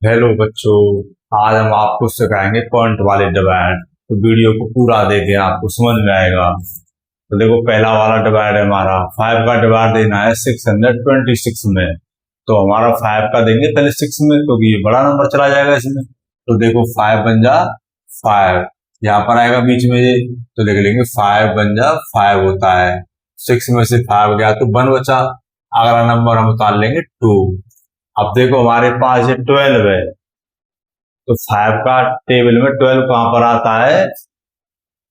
Hello बच्चों। आज हम आपको सिखाएंगे पॉइंट वाले डिवाइड। तो वीडियो को पूरा देखें, आपको समझ में आएगा। तो देखो, पहला वाला डिवाइड है हमारा। 5 का डिवाइड देना है 626 में। तो हमारा 5 का देंगे पहले 6 में, क्योंकि ये बड़ा नंबर चला जाएगा इसमें। तो देखो 5 बन जा 5, यहाँ पर आएगा बीच में ये। तो लिख लेंगे 5 बन जा 5 होता है। 6 में से 5 गया तो 1 बचा। अगला नंबर हम उतार लेंगे 2। अब देखो हमारे पास ये 12 है। तो 5 का टेबल में 12 कहां पर आता है?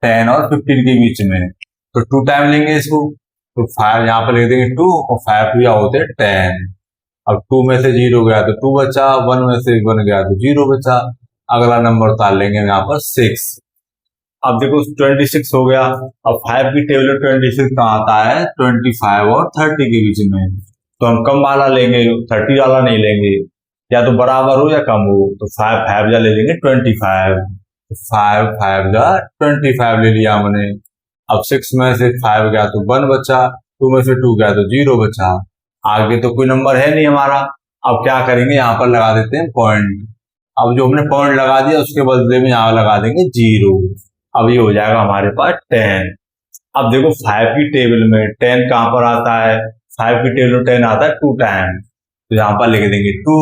10 और 15 के बीच में। तो 2 टाइम लेंगे इसको। तो 5 यहाँ पर लिख देंगे 2 और 5 क्या होते हैं 10। अब 2 में से 0 गया तो 2 बचा, 1 में से 1 गया तो 0 बचा। अगला नंबर उतार लेंगे यहाँ पर 6। अब देखो 26 हो गया। अब 5 की टेबल में 26 कहाँ आता है? 25 और 30 के बीच में। तो हम कम वाला लेंगे, 30 वाला नहीं लेंगे। या तो बराबर हो या कम हो। तो 5 5 जा ले लेंगे 25। तो 5 5 जा 25 ले लिया हमने। अब 6 में से 5 गया तो 1 बचा, 2 में से 2 गया तो 0 बचा। आगे तो कोई नंबर है नहीं हमारा। अब क्या करेंगे, यहाँ पर लगा देते हैं पॉइंट। अब जो हमने पॉइंट लगा दिया उसके बदले में यहाँ लगा देंगे 0। अब ये हो जाएगा हमारे पास 10। अब देखो 5 की टेबल में 10 कहां पर आता है? 5 की टेबल में 10 आता है 2 टाइम। तो यहाँ पर लिख देंगे 2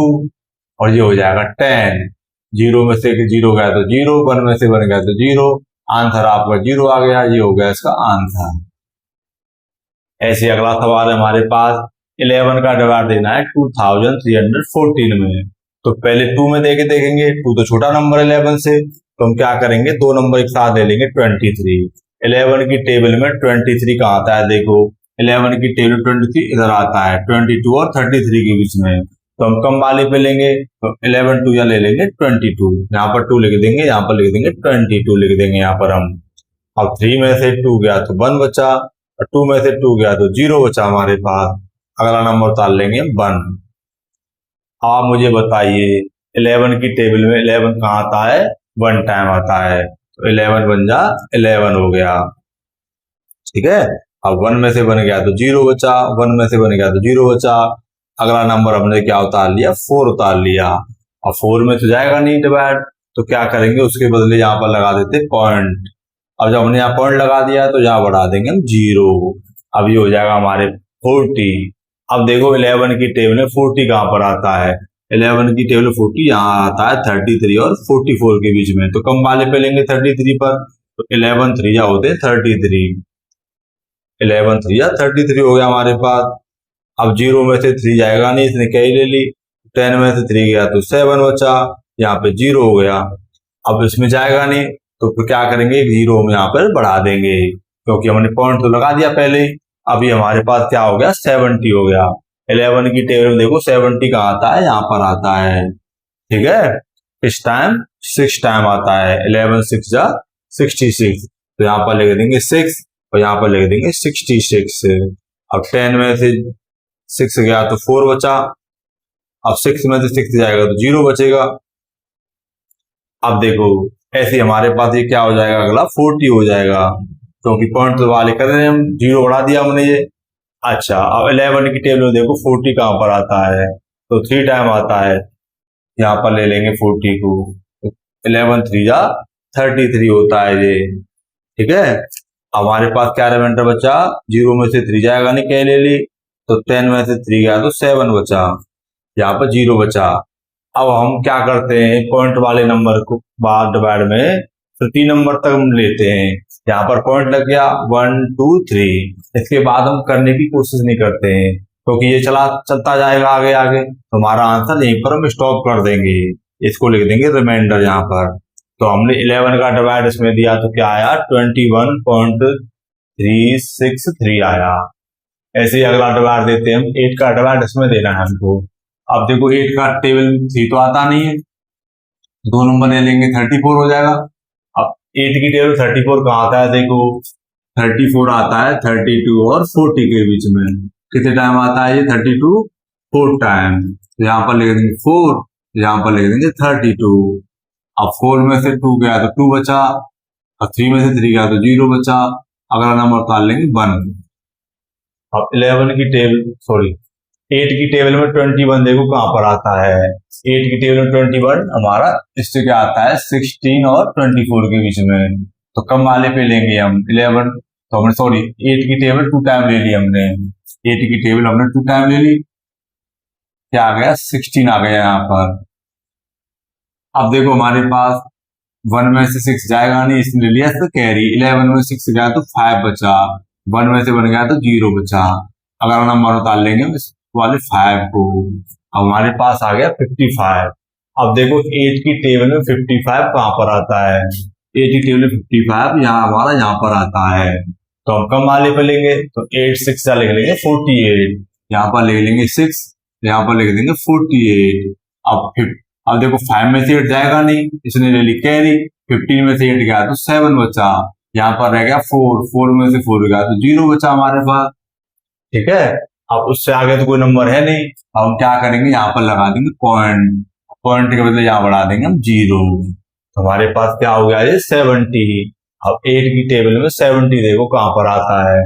और ये हो जाएगा 10। 0 में से 0 गया तो 0, 1 में से 1 गया तो 0। आंसर आपका 0 आ गया। ये हो गया इसका आंसर। ऐसे अगला सवाल है हमारे पास। 11 का डिवाइड देना है 2314 में। तो पहले 2 में देके देखेंगे। 2 तो छोटा नंबर है 11 से, तो हम क्या करेंगे, दो नंबर एक साथ ले लेंगे 23। 11 की टेबल में 23 का आता है। देखो 11 की टेबल 23 इधर आता है, 22 और 33 के बीच में। तो हम कम वाले पे लेंगे। तो 11 2 या ले लेंगे 22। यहाँ पर 2 लिख देंगे, यहाँ पर लिख देंगे 22 लिख देंगे यहाँ पर हम। अब 3 में से 2 गया तो 1 बचा, और 2 में से 2 गया तो 0 बचा हमारे पास। अगला नंबर उतार लेंगे 1। आप मुझे बताइए 11 की टेबल में 11 कहाँ आता है? 1 टाइम आता है। तो 11 बन जा 11 हो गया। ठीक है। अब 1 में से 1 गया तो 0 बचा, 1 में से 1 गया तो 0 बचा। अगला नंबर हमने क्या उतार लिया? 4 उतार लिया। अब 4 में तो जाएगा नहीं डिवाइड, तो क्या करेंगे, उसके बदले यहाँ पर लगा देते पॉइंट। अब जब हमने यहाँ पॉइंट लगा दिया तो यहाँ बढ़ा देंगे हम 0। अब ये हो जाएगा हमारे 40। अब देखो 11 की टेबल में 40 कहाँ पर आता है? 11 की टेबल 40 यहाँ आता है 33 और 44 के बीच में। तो कम वाले पे लेंगे 33 पर। तो 11 3 होते हैं 33। 11 3 33 हो गया हमारे पास। अब 0 में से 3 जाएगा नहीं, इसने क्या ही ले ली। 10 में से 3 गया तो 7 बचा, यहाँ पे 0 हो गया। अब इसमें जाएगा नहीं, तो फिर क्या करेंगे, 0 में यहाँ पर बढ़ा देंगे, क्योंकि हमने पॉइंट तो लगा दिया पहले ही। अभी हमारे पास क्या हो गया? 70 हो गया। 11 की टेबल में देखो 70 कहाँ आता है? यहाँ पर आता है। ठीक है। इस टाइम 6 टाइम आता है। 11 6 जा 66। तो यहाँ पर लिख देंगे 6 और यहाँ पर लिख देंगे 66। अब 10 में से 6 गया तो 4 बचा। अब 6 में से 6 जाएगा तो 0 बचेगा। अब देखो ऐसे हमारे पास ये क्या हो जाएगा, अगला 40 हो जाएगा, क्योंकि पॉइंट तो वाले कर रहे हैं हम, 0 बढ़ा दिया हमने ये। अच्छा, अब 11 की टेबल में देखो 40 कहां पर आता है? तो 3 टाइम आता है। यहाँ पर ले लेंगे 40 को। 11 3 जा 33 होता है ये। ठीक है। हमारे पास क्या रिमाइंडर बचा? 0 में से 3 जाएगा नहीं, क्या ले ली। तो 10 में से 3 गया तो 7 बचा, यहाँ पर 0 बचा। अब हम क्या करते हैं, पॉइंट वाले नंबर को बाद डिवाइड में 3 नंबर तक हम लेते हैं। यहाँ पर पॉइंट लग गया 1 2 3। इसके बाद हम करने की कोशिश नहीं करते हैं, क्योंकि ये चलता जाएगा आगे आगे, तो हमारा आंसर यहीं पर हम स्टॉप कर देंगे। इसको लिख देंगे रिमाइंडर यहाँ पर। तो हमने 11 का डिवाइड इसमें दिया तो क्या आया? 21.363 आया। ऐसे ही अगला डिवाइड देते हैं हम। 8 का डिवाइड इसमें देना है हमको। अब देखो 8 का टेबल 3 तो आता नहीं है, 2 नंबर ले लेंगे 34 हो जाएगा। अब 8 की टेबल 34 कहाँ आता है? देखो 34 आता है 32 और 40 के बीच में। कितने टाइम आता है ये? 32 4 टाइम। तो यहाँ पर लिख देंगे 4, यहाँ पर लिख देंगे 32। अब 4 में से 2 गया तो 2 बचा, और 3 में से 3 गया तो 0 बचा। अगला नंबर उतार लेंगे 1। अब 11 की टेबल 8 की टेबल में 21 देखो कहां पर आता है। 8 की टेबल में 21 हमारा इससे क्या आता है 16 और 24 के बीच में। तो कम वाले पे लेंगे हम 11, तो हमने सॉरी 8 की टेबल 2 टाइम ले ली हमने। 8 की टेबल हमने 2 टाइम ले ली, क्या आ गया 16 आ गया यहाँ पर। अब देखो हमारे पास 1 में से 6 जाएगा नहीं, इसने ले लिया इसका कैरी। 11 में 6 गया तो 5 बचा, 1 में से 1 गया तो 0 बचा। अगर नंबर उतार लेंगे इस वाले 5 को, अब हमारे पास आ गया 55। अब देखो 8 की टेबल में 55 कहां पर आता है। 8 की टेबल में 55 यहाँ हमारा यहाँ पर आता है, तो हम कम वाले पे लेंगे, तो 8 6 लिख लेंगे 48। यहाँ पर लिख लेंगे 6, यहाँ पर लिख देंगे 48। अब देखो 5 में से 8 जाएगा नहीं, इसने ले ली कैरी। 15 में से 8 गया तो 7 बचा, यहाँ पर रह गया 4 में से 4 गया तो 0 बचा हमारे पास। ठीक है, अब उससे आगे तो कोई नंबर है नहीं। अब हम क्या करेंगे, यहाँ पर लगा देंगे पॉइंट, पॉइंट के बदले यहाँ बढ़ा देंगे हम 0। तो हमारे पास क्या हो गया ये 70। अब 8 की टेबल में 70 देखो कहां पर आता है।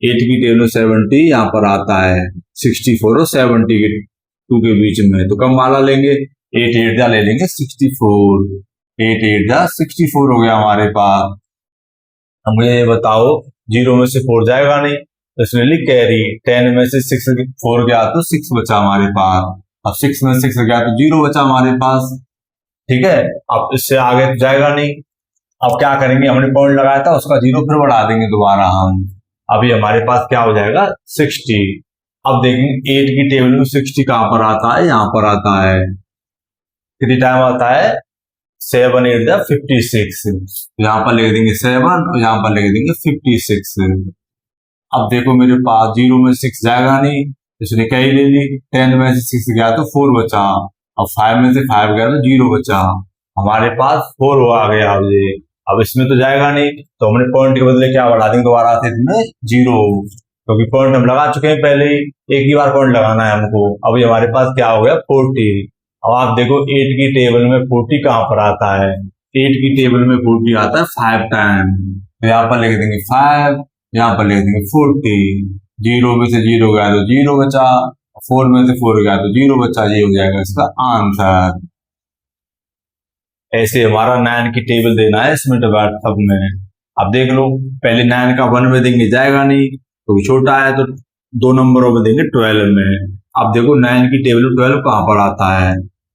8 की टेबल में 70 यहाँ पर आता है, 64 और 70 के 2 के बीच में। तो कम वाला लेंगे, 8 8 जा ले लेंगे 64। 8 8 जा 64 हो गया हमारे पास। अब मुझे ये बताओ 0 में से 4 जाएगा नहीं, तो इसने ली कैरी। 10 में से 4 गया तो 6 बचा हमारे पास। अब 6 में 6 गया तो 0 बचा हमारे पास। ठीक है, अब इससे आगे तो जाएगा नहीं। अब क्या करेंगे, हमने पॉइंट लगाया था उसका 0 फिर बढ़ा देंगे दोबारा हम। अभी हमारे पास क्या हो जाएगा 60। अब देखेंगे 8 की टेबल में 60 कहां पर आता है, यहाँ पर आता है। कितनी टाइम आता है 7 8 जा 56। यहाँ पर लिख देंगे 7 और यहाँ पर लिख देंगे 56। अब देखो मेरे पास 0 में 6 जाएगा नहीं, इसने क्या ही ले ली। 10 में से 6 गया तो 4 बचा, अब 5 में से 5 गया तो 0 बचा। हमारे पास 4 आ गया। अब इसमें तो जाएगा नहीं, तो हमने पॉइंट के बदले क्या बढ़ा देंगे दोबारा से इसमें 0, क्योंकि पॉइंट हम लगा चुके हैं पहले ही, एक ही बार पॉइंट लगाना है हमको। अभी हमारे पास क्या हो गया 40। अब आप देखो 8 की टेबल में 40 कहां पर आता है। 8 की टेबल में 40 आता है 5 टाइम, तो यहाँ पर लिख देंगे 5, यहाँ पर लिख देंगे 40। 0 में से 0 गया तो 0 बचा, 4 में से 4 गया तो 0 बचा। ये हो जाएगा इसका आंसर। ऐसे हमारा 9 की टेबल देना है इसमें डिवाइड सब में। अब देख लो पहले 9 का 1 में देंगे जाएगा नहीं, तो छोटा है तो 2 नंबरों में देंगे 12 में। अब देखो 9 की टेबल 12 कहां पर आता है।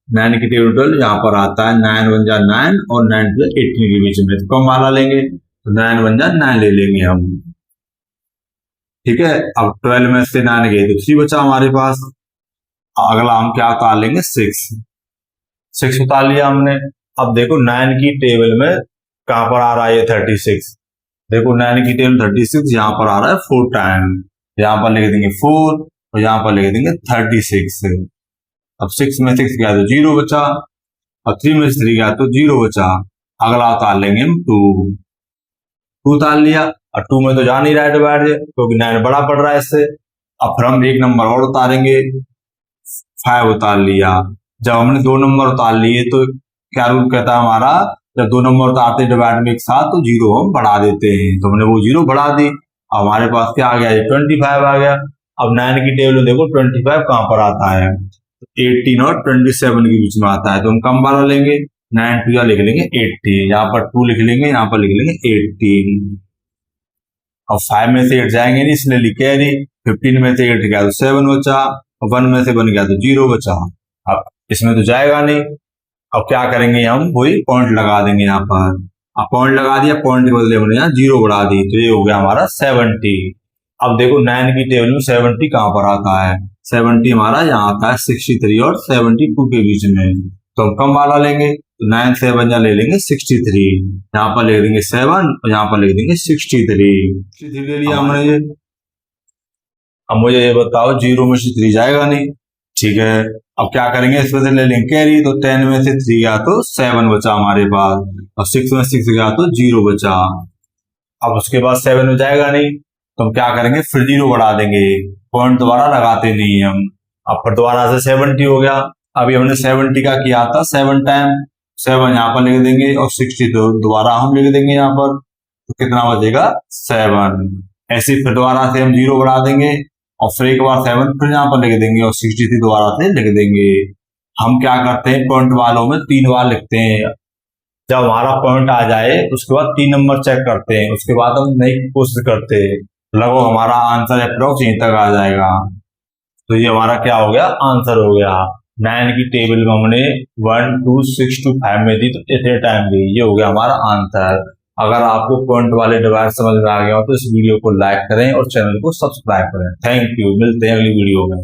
9 की टेबल 12 यहाँ पर आता है। 9 1 जा 9 और 9 2 18 के बीच में, तो कम वाला लेंगे, तो 9 1 जा 9 ले लेंगे हम। ठीक है, अब 12 में से 9 गए तो 3 बचा हमारे पास। अगला हम क्या उतार लेंगे 6 उतार लिया हमने। अब देखो 9 की टेबल में कहां पर आ रहा है 36। देखो 9 की टेबल 36 यहाँ पर आ रहा है 4 टाइम, यहाँ पर लिख देंगे 4 और यहाँ पर लिख देंगे 36। अब 6 में 6 गया तो 0 बचा, और 3 में 3 गया तो 0 बचा। अगला उतार लेंगे हम 2 उतार लिया, और 2 में तो जा नहीं रहा है डिवाइड, क्योंकि 9 बड़ा पड़ रहा है इससे। अब फिर हम एक नंबर और उतारेंगे, 5 उतार लिया। जब हमने 2 नंबर उतार लिए तो क्या रूल कहता है हमारा, जब 2 नंबर उतारते डिवाइड में एक साथ तो 0 हम बढ़ा देते हैं। तो हमने वो 0 बढ़ा दी, अब हमारे पास क्या आ गया 25 आ गया। अब 9 की टेबल में देखो 25 कहां पर आता है, 18 और 27 के बीच में आता है, तो हम कम वाला लेंगे। 9 2 लिख लेंगे 80, यहाँ पर 2 लिख लेंगे, यहाँ पर लिख लेंगे 18। अब 5 में से 8 जाएंगे नहीं, इसलिए लिखे नहीं। 15 में से 8 गया तो 7 बचा, और 1 में से 1 गया तो 0 बचा। अब इसमें तो जाएगा नहीं, अब क्या करेंगे हम वही पॉइंट लगा देंगे यहाँ पर। अब पॉइंट लगा दिया, पॉइंट के बदले हमने यहाँ 0 बढ़ा दी, तो ये हो गया हमारा 70। अब देखो 9 की टेबल में 70 कहां पर आता है। 70 हमारा यहाँ आता है 63 और 72 के बीच में, तो हम कम वाला लेंगे, तो 9 7 ले लेंगे 63। यहाँ पर लिख देंगे 7 और यहाँ पर लिख देंगे 63 ले लिया हमने ये। अब मुझे ये बताओ 0 में से 3 जाएगा नहीं। ठीक है, अब क्या करेंगे, इसमें से ले लेंगे कैरी, तो 10 में से 3 गया तो 7 बचा हमारे पास, और 6 में 6 गया तो 0 बचा। अब उसके बाद 7 में जाएगा नहीं, तो हम क्या करेंगे फिर 0 बढ़ा देंगे, पॉइंट दोबारा लगाते नहीं हम। अब फिर दोबारा से 70 हो गया। अभी हमने 70 का किया था 7 टाइम, 7 यहाँ पर लिख देंगे और 60 तो दोबारा हम लिख देंगे यहाँ पर, तो कितना बचेगा 7। ऐसे फिर दोबारा से हम 0 बढ़ा देंगे और फिर एक बार 7 फिर यहाँ पर लिख देंगे और 63 दोबारा से लिख देंगे। हम क्या करते हैं, पॉइंट वालों में 3 बार लिखते हैं। जब हमारा पॉइंट आ जाए उसके बाद 3 नंबर चेक करते हैं, उसके बाद हम नई कोशिश करते हैं, लगभग हमारा आंसर अप्रोक्स यहीं तक आ जाएगा। तो ये हमारा क्या हो गया, आंसर हो गया। 9 की टेबल में हमने 1 2 6 2 5 में दी तो इतने टाइम दी, ये हो गया हमारा आंसर। अगर आपको पॉइंट वाले डिवाइड समझ में आ गया हो तो इस वीडियो को लाइक करें और चैनल को सब्सक्राइब करें। थैंक यू, मिलते हैं अगली वीडियो में।